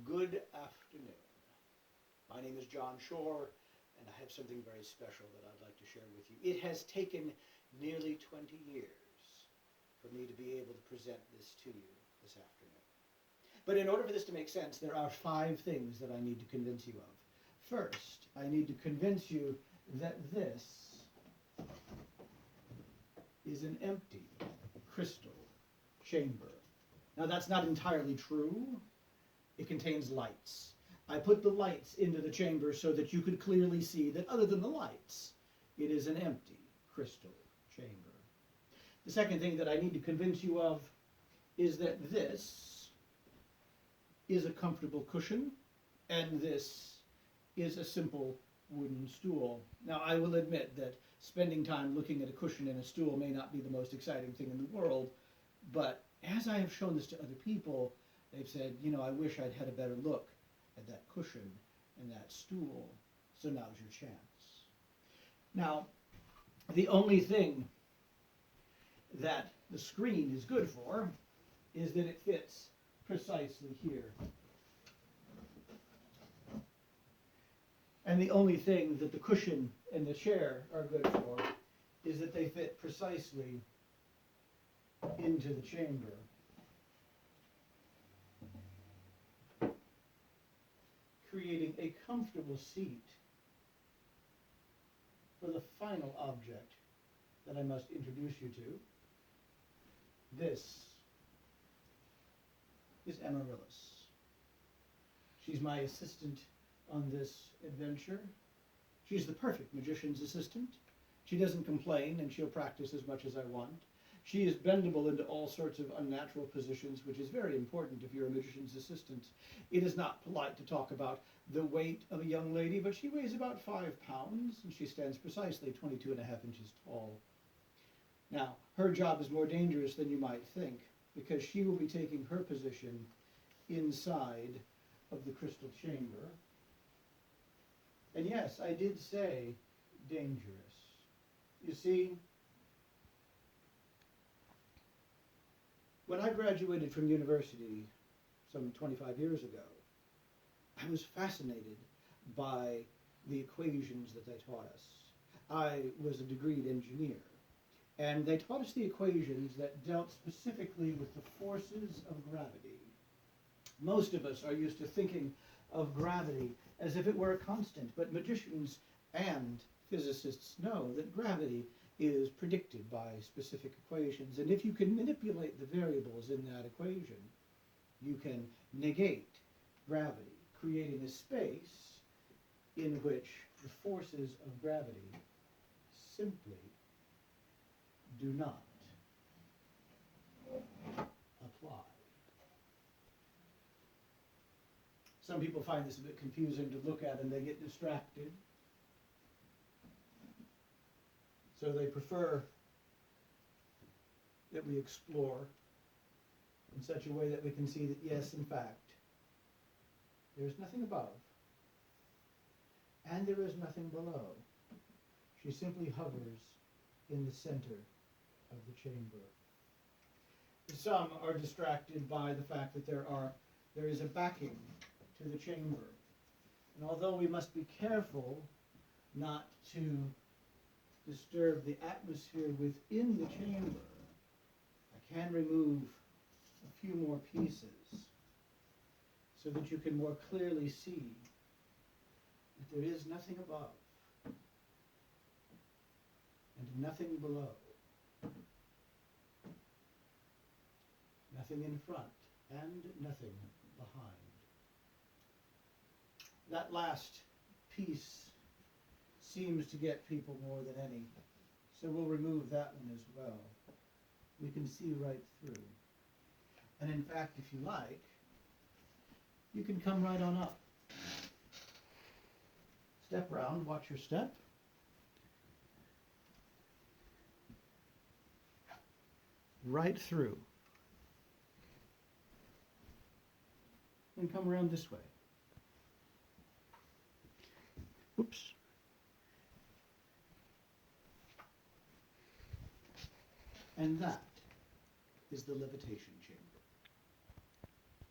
Good afternoon. My name is John Shore, and I have something very special that I'd like to share with you. It has taken nearly 20 years for me to be able to present this to you this afternoon. But in order for this to make sense, there are 5 things that I need to convince you of. First, I need to convince you that this is an empty crystal chamber. Now, that's not entirely true. It contains lights. I put the lights into the chamber so that you could clearly see that other than the lights, it is an empty crystal chamber. The second thing that I need to convince you of is that this is a comfortable cushion, and this is a simple wooden stool. Now, I will admit that spending time looking at a cushion and a stool may not be the most exciting thing in the world, but as I have shown this to other people, they've said, you know, I wish I'd had a better look at that cushion and that stool. So now's your chance. Now, the only thing that the screen is good for is that it fits precisely here. And the only thing that the cushion and the chair are good for is that they fit precisely into the chamber. Creating a comfortable seat for the final object that I must introduce you to. This is Amaryllis. She's my assistant on this adventure. She's the perfect magician's assistant. She doesn't complain, and she'll practice as much as I want. She is bendable into all sorts of unnatural positions, which is very important if you're a magician's assistant. It is not polite to talk about the weight of a young lady, but she weighs about 5 pounds, and she stands precisely 22.5 inches tall. Now, her job is more dangerous than you might think, because she will be taking her position inside of the crystal chamber. And yes, I did say dangerous. You see, when I graduated from university some 25 years ago, I was fascinated by the equations that they taught us. I was a degreed engineer, and they taught us the equations that dealt specifically with the forces of gravity. Most of us are used to thinking of gravity as if it were a constant, but magicians and physicists know that gravity is predicted by specific equations, and if you can manipulate the variables in that equation, you can negate gravity, creating a space in which the forces of gravity simply do not apply. Some people find this a bit confusing to look at and they get distracted. So they prefer that we explore in such a way that we can see that, yes, in fact, there is nothing above and there is nothing below. She simply hovers in the center of the chamber. Some are distracted by the fact that there is a backing to the chamber. And although we must be careful not to disturb the atmosphere within the chamber, I can remove a few more pieces so that you can more clearly see that there is nothing above and nothing below, nothing in front and nothing behind. That last piece seems to get people more than any, so we'll remove that one as well. We can see right through. And in fact, if you like, you can come right on up. Step round, watch your step. Right through. And come around this way. Oops. And that is the Levitation Chamber.